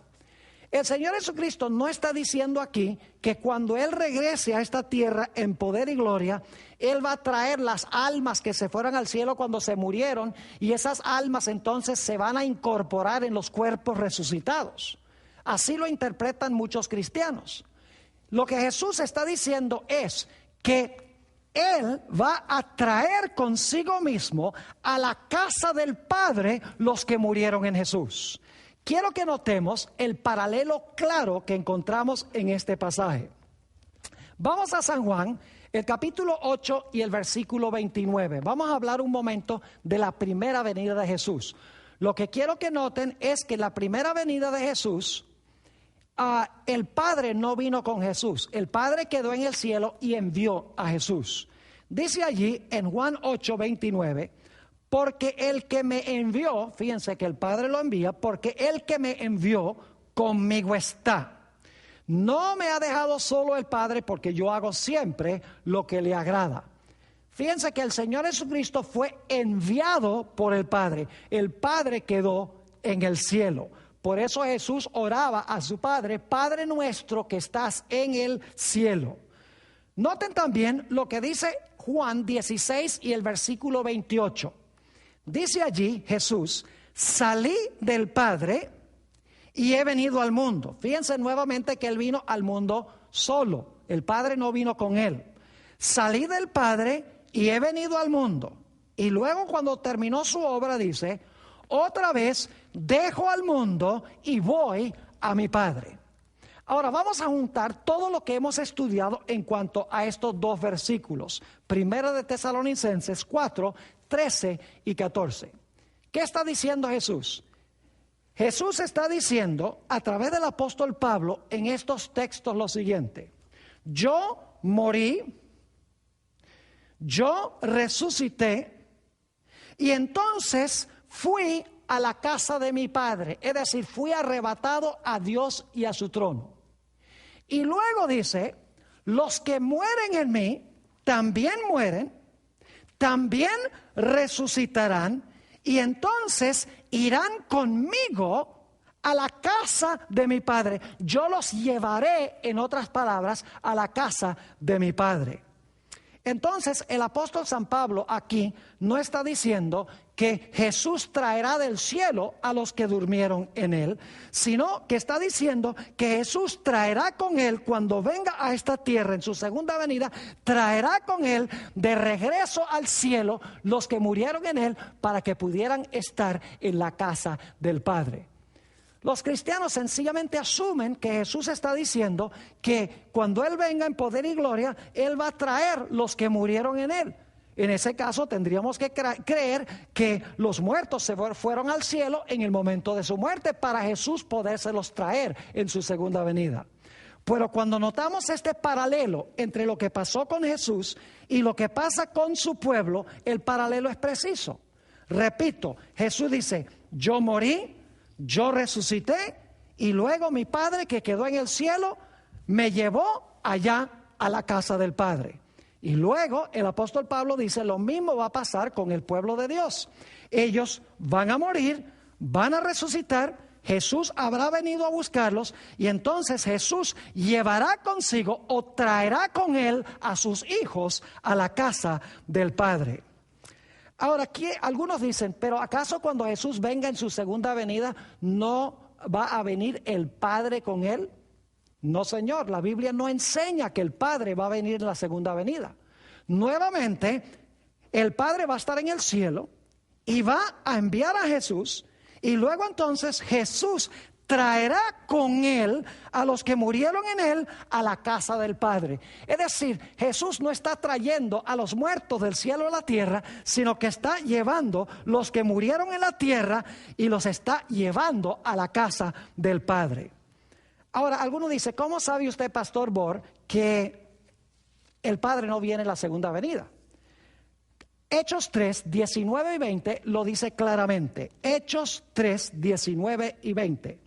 El Señor Jesucristo no está diciendo aquí que cuando Él regrese a esta tierra en poder y gloria, Él va a traer las almas que se fueron al cielo cuando se murieron, y esas almas entonces se van a incorporar en los cuerpos resucitados. Así lo interpretan muchos cristianos. Lo que Jesús está diciendo es que Él va a traer consigo mismo a la casa del Padre los que murieron en Jesús. Quiero que notemos el paralelo claro que encontramos en este pasaje. Vamos a San Juan, el capítulo 8 y el versículo 29. Vamos a hablar un momento de la primera venida de Jesús. Lo que quiero que noten es que la primera venida de Jesús, el Padre no vino con Jesús. El Padre quedó en el cielo y envió a Jesús. Dice allí en Juan 8, 29... porque el que me envió, fíjense que el Padre lo envía, porque el que me envió conmigo está. No me ha dejado solo el Padre, porque yo hago siempre lo que le agrada. Fíjense que el Señor Jesucristo fue enviado por el Padre. El Padre quedó en el cielo. Por eso Jesús oraba a su Padre: Padre nuestro que estás en el cielo. Noten también lo que dice Juan 16 y el versículo 28. Dice allí Jesús: salí del Padre y he venido al mundo. Fíjense nuevamente que Él vino al mundo solo. El Padre no vino con Él. Salí del Padre y he venido al mundo. Y luego, cuando terminó su obra, dice: otra vez dejo al mundo y voy a mi Padre. Ahora vamos a juntar todo lo que hemos estudiado en cuanto a estos dos versículos. Primera de Tesalonicenses 4, 13 y 14. ¿Qué está diciendo Jesús? Jesús está diciendo a través del apóstol Pablo en estos textos lo siguiente: yo morí, yo resucité y entonces fui a la casa de mi Padre, es decir, fui arrebatado a Dios y a su trono. Y luego dice: los que mueren en mí también mueren, también resucitarán, y entonces irán conmigo a la casa de mi Padre. Yo los llevaré, en otras palabras, a la casa de mi Padre. Entonces el apóstol San Pablo aquí no está diciendo que Jesús traerá del cielo a los que durmieron en Él, sino que está diciendo que Jesús traerá con Él, cuando venga a esta tierra en su segunda venida, traerá con Él de regreso al cielo los que murieron en Él, para que pudieran estar en la casa del Padre. Los cristianos sencillamente asumen que Jesús está diciendo que cuando Él venga en poder y gloria, Él va a traer los que murieron en Él. En ese caso tendríamos que creer que los muertos se fueron al cielo en el momento de su muerte para Jesús podérselos traer en su segunda venida. Pero cuando notamos este paralelo entre lo que pasó con Jesús y lo que pasa con su pueblo, el paralelo es preciso. Repito, Jesús dice, yo morí, yo resucité y luego mi Padre que quedó en el cielo me llevó allá a la casa del Padre. Y luego el apóstol Pablo dice, lo mismo va a pasar con el pueblo de Dios. Ellos van a morir, van a resucitar, Jesús habrá venido a buscarlos y entonces Jesús llevará consigo o traerá con él a sus hijos a la casa del Padre. Ahora, aquí algunos dicen, pero ¿acaso cuando Jesús venga en su segunda venida no va a venir el Padre con él? No, Señor, la Biblia no enseña que el Padre va a venir en la segunda venida. Nuevamente, el Padre va a estar en el cielo y va a enviar a Jesús y luego entonces Jesús traerá con él a los que murieron en él a la casa del Padre. Es decir, Jesús no está trayendo a los muertos del cielo a la tierra, sino que está llevando los que murieron en la tierra y los está llevando a la casa del Padre. Ahora, alguno dice, ¿cómo sabe usted, Pastor Bor, que el Padre no viene en la segunda venida? Hechos 3, 19 y 20 lo dice claramente. Hechos 3, 19 y 20.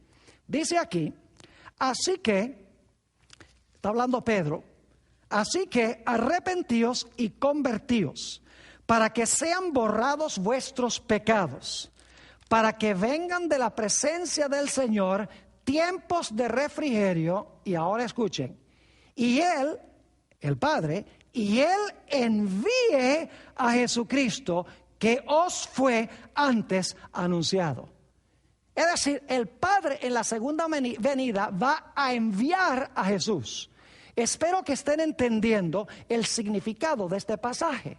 Dice aquí, así que, está hablando Pedro, así que arrepentíos y convertíos, para que sean borrados vuestros pecados, para que vengan de la presencia del Señor tiempos de refrigerio, y ahora escuchen, y Él, el Padre, y Él envíe a Jesucristo que os fue antes anunciado. Es decir, el Padre en la segunda venida va a enviar a Jesús. Espero que estén entendiendo el significado de este pasaje.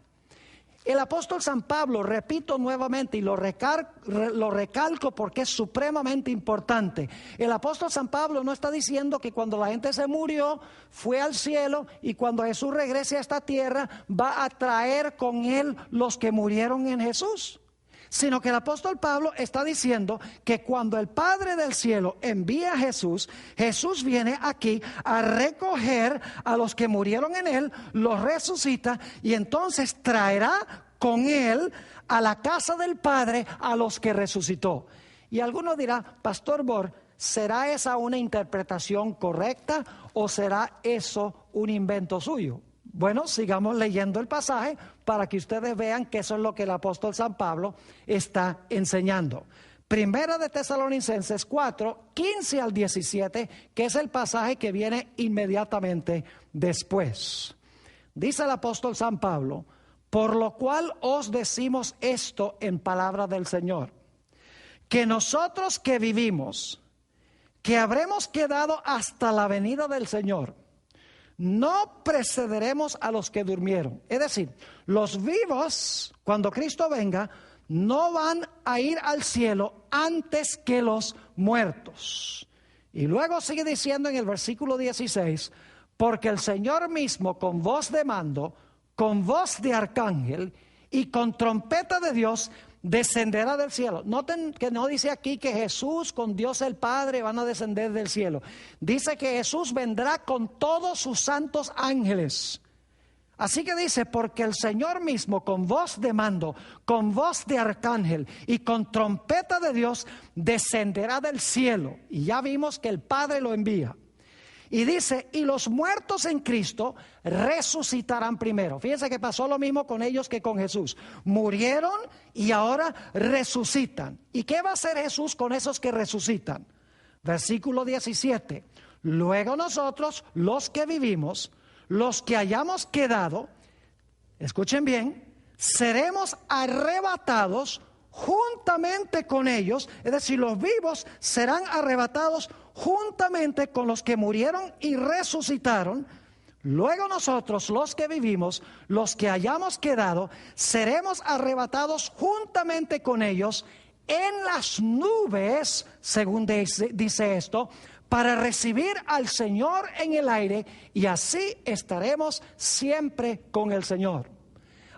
El apóstol San Pablo, repito nuevamente y lo recalco porque es supremamente importante. El apóstol San Pablo no está diciendo que cuando la gente se murió, fue al cielo y cuando Jesús regrese a esta tierra, va a traer con él los que murieron en Jesús. Sino que el apóstol Pablo está diciendo que cuando el Padre del cielo envía a Jesús, Jesús viene aquí a recoger a los que murieron en él, los resucita y entonces traerá con él a la casa del Padre a los que resucitó. Y alguno dirá, Pastor Bor, ¿será esa una interpretación correcta o será eso un invento suyo? Bueno, sigamos leyendo el pasaje para que ustedes vean que eso es lo que el apóstol San Pablo está enseñando. Primera de Tesalonicenses 4, 15 al 17, que es el pasaje que viene inmediatamente después. Dice el apóstol San Pablo, por lo cual os decimos esto en palabra del Señor, que nosotros que vivimos, que habremos quedado hasta la venida del Señor, no precederemos a los que durmieron. Es decir, los vivos, cuando Cristo venga, no van a ir al cielo antes que los muertos. Y luego sigue diciendo en el versículo 16, porque el Señor mismo con voz de mando, con voz de arcángel y con trompeta de Dios descenderá del cielo. Noten que no dice aquí que Jesús con Dios el Padre van a descender del cielo. Dice que Jesús vendrá con todos sus santos ángeles. Así que dice, porque el Señor mismo con voz de mando, con voz de arcángel y con trompeta de Dios descenderá del cielo. Y ya vimos que el Padre lo envía. Y dice, y los muertos en Cristo resucitarán primero. Fíjense que pasó lo mismo con ellos que con Jesús. Murieron y ahora resucitan. ¿Y qué va a hacer Jesús con esos que resucitan? Versículo 17. Luego nosotros, los que vivimos, los que hayamos quedado, escuchen bien, seremos arrebatados juntamente con ellos, es decir, los vivos serán arrebatados juntamente con los que murieron y resucitaron. Luego nosotros, los que vivimos, los que hayamos quedado, seremos arrebatados juntamente con ellos en las nubes, según dice esto, para recibir al Señor en el aire, y así estaremos siempre con el Señor.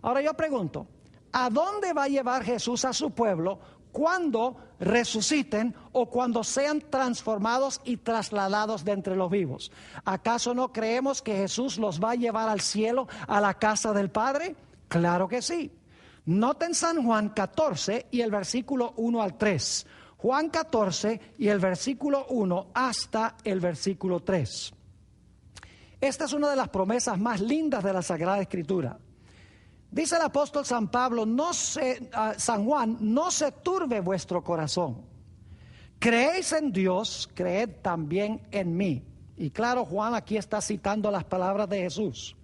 Ahora yo pregunto, ¿a dónde va a llevar Jesús a su pueblo cuando resuciten o cuando sean transformados y trasladados de entre los vivos? ¿Acaso no creemos que Jesús los va a llevar al cielo, a la casa del Padre? Claro que sí. Noten San Juan 14 y el versículo 1 al 3. Juan 14 y el versículo 1 hasta el versículo 3. Esta es una de las promesas más lindas de la Sagrada Escritura. Dice el apóstol San Pablo, San Juan, no se turbe vuestro corazón. Creéis en Dios, creed también en mí. Y claro, Juan aquí está citando las palabras de Jesús.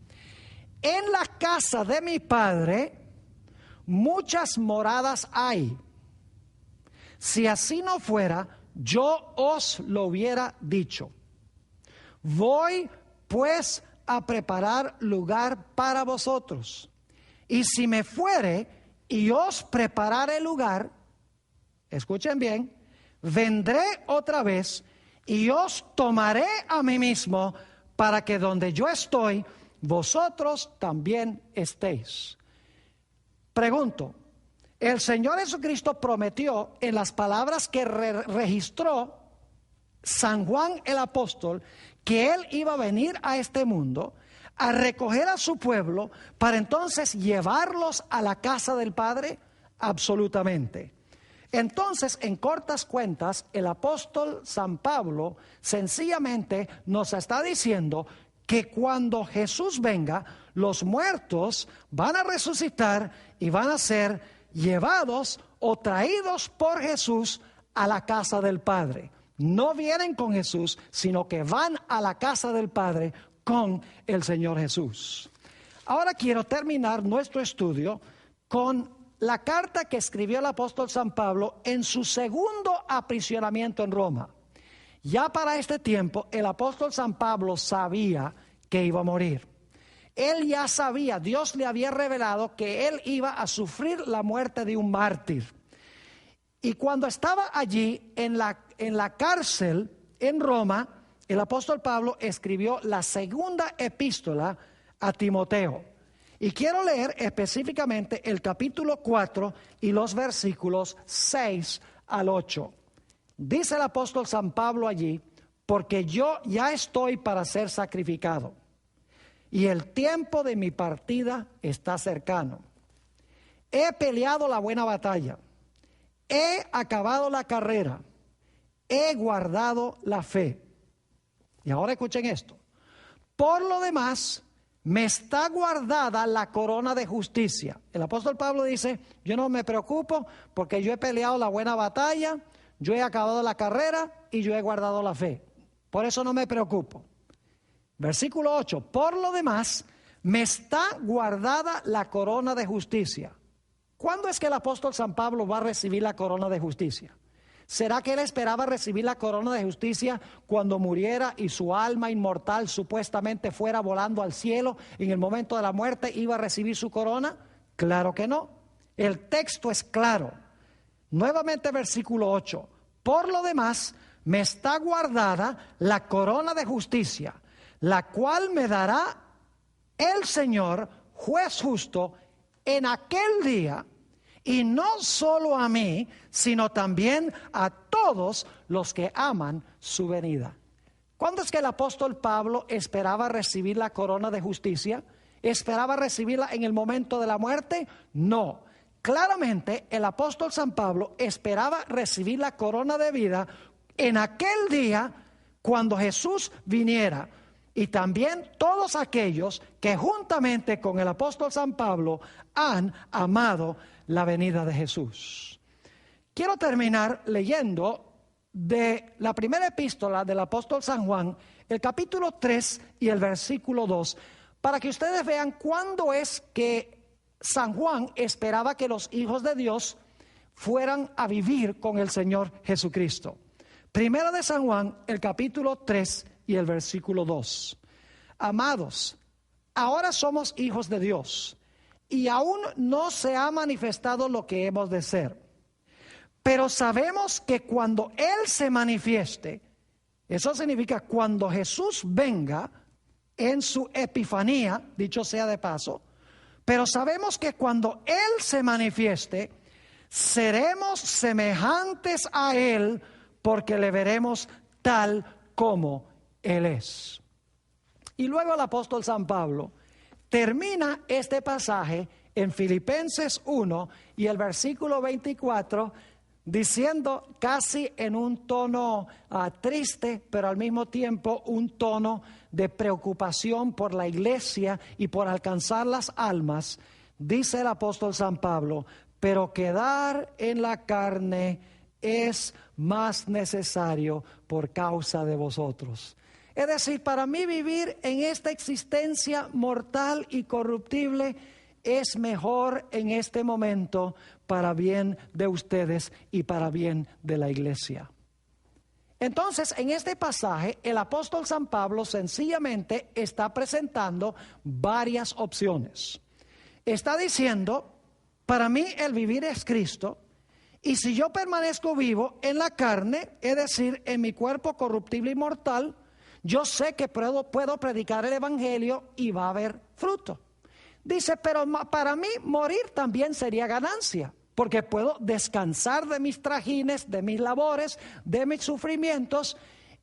En la casa de mi Padre muchas moradas hay. Si así no fuera, yo os lo hubiera dicho. Voy pues a preparar lugar para vosotros. Y si me fuere y os preparare lugar, escuchen bien, vendré otra vez y os tomaré a mí mismo, para que donde yo estoy, vosotros también estéis. Pregunto, el Señor Jesucristo prometió en las palabras que registró San Juan el apóstol, que Él iba a venir a este mundo a recoger a su pueblo para entonces llevarlos a la casa del Padre. Absolutamente. Entonces, en cortas cuentas, el apóstol San Pablo sencillamente nos está diciendo que cuando Jesús venga, los muertos van a resucitar y van a ser llevados o traídos por Jesús a la casa del Padre. No vienen con Jesús, sino que van a la casa del Padre con el Señor Jesús. Ahora quiero terminar nuestro estudio con la carta que escribió el apóstol San Pablo en su segundo aprisionamiento en Roma. Ya para este tiempo el apóstol San Pablo sabía que iba a morir. Él ya sabía, Dios le había revelado que él iba a sufrir la muerte de un mártir. Y cuando estaba allí en la cárcel en Roma, el apóstol Pablo escribió la segunda epístola a Timoteo. Y quiero leer específicamente el capítulo 4 y los versículos 6 al 8. Dice el apóstol San Pablo allí: porque yo ya estoy para ser sacrificado, y el tiempo de mi partida está cercano. He peleado la buena batalla, he acabado la carrera, he guardado la fe. Y ahora escuchen esto: por lo demás, me está guardada la corona de justicia. El apóstol Pablo dice: yo no me preocupo porque yo he peleado la buena batalla, yo he acabado la carrera y yo he guardado la fe. Por eso no me preocupo. Versículo 8: por lo demás, me está guardada la corona de justicia. ¿Cuándo es que el apóstol San Pablo va a recibir la corona de justicia? ¿Será que él esperaba recibir la corona de justicia cuando muriera y su alma inmortal supuestamente fuera volando al cielo? En el momento de la muerte iba a recibir su corona. Claro que no. El texto es claro. Nuevamente versículo 8: por lo demás, me está guardada la corona de justicia, la cual me dará el Señor, juez justo, en aquel día. Y no solo a mí, sino también a todos los que aman su venida. ¿Cuándo es que el apóstol Pablo esperaba recibir la corona de justicia? ¿Esperaba recibirla en el momento de la muerte? No. Claramente el apóstol San Pablo esperaba recibir la corona de vida en aquel día cuando Jesús viniera. Y también todos aquellos que juntamente con el apóstol San Pablo han amado la venida de Jesús. Quiero terminar leyendo de la primera epístola del apóstol San Juan, el capítulo 3 y el versículo 2, para que ustedes vean cuándo es que San Juan esperaba que los hijos de Dios fueran a vivir con el Señor Jesucristo. Primera de San Juan, el capítulo 3 y el versículo 2. Amados, ahora somos hijos de Dios, y aún no se ha manifestado lo que hemos de ser. Pero sabemos que cuando Él se manifieste, eso significa cuando Jesús venga en su epifanía, dicho sea de paso, pero sabemos que cuando Él se manifieste, seremos semejantes a Él porque le veremos tal como Él es. Y luego el apóstol San Pablo termina este pasaje en Filipenses 1 y el versículo 24, diciendo casi en un tono triste, pero al mismo tiempo un tono de preocupación por la iglesia y por alcanzar las almas, dice el apóstol San Pablo: pero quedar en la carne es más necesario por causa de vosotros. Es decir, para mí vivir en esta existencia mortal y corruptible es mejor en este momento para bien de ustedes y para bien de la iglesia. Entonces, en este pasaje, el apóstol San Pablo sencillamente está presentando varias opciones. Está diciendo: para mí el vivir es Cristo, y si yo permanezco vivo en la carne, es decir, en mi cuerpo corruptible y mortal, yo sé que puedo predicar el evangelio y va a haber fruto. Dice: pero para mí morir también sería ganancia, porque puedo descansar de mis trajines, de mis labores, de mis sufrimientos,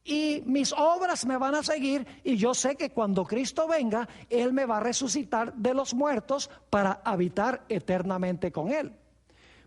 y mis obras me van a seguir, y yo sé que cuando Cristo venga, Él me va a resucitar de los muertos para habitar eternamente con Él.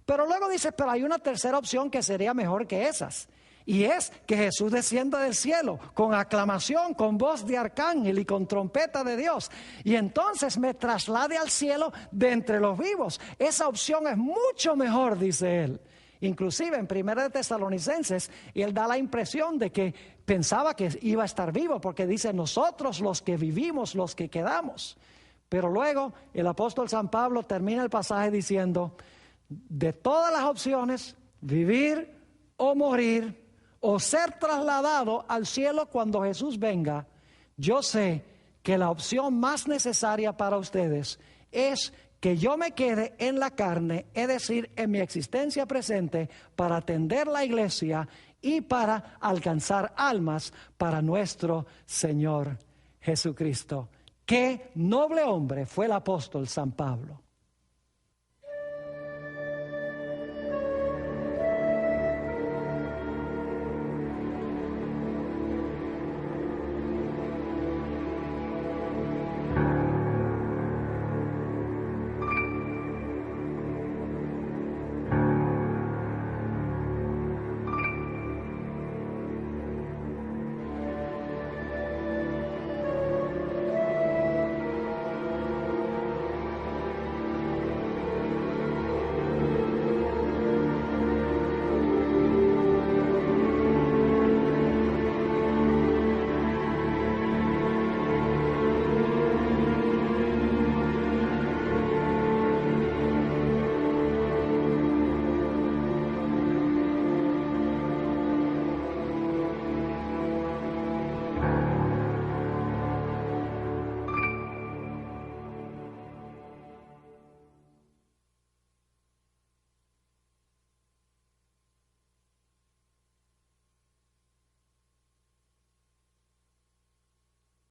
Pero luego dice: pero hay una tercera opción que sería mejor que esas. Y es que Jesús descienda del cielo con aclamación, con voz de arcángel y con trompeta de Dios, y entonces me traslade al cielo de entre los vivos. Esa opción es mucho mejor, dice él. Inclusive en 1 Tesalonicenses, él da la impresión de que pensaba que iba a estar vivo, porque dice: nosotros los que vivimos, los que quedamos. Pero luego el apóstol San Pablo termina el pasaje diciendo: de todas las opciones, vivir o morir, o ser trasladado al cielo cuando Jesús venga, yo sé que la opción más necesaria para ustedes es que yo me quede en la carne, es decir, en mi existencia presente, para atender la iglesia y para alcanzar almas para nuestro Señor Jesucristo. Qué noble hombre fue el apóstol San Pablo.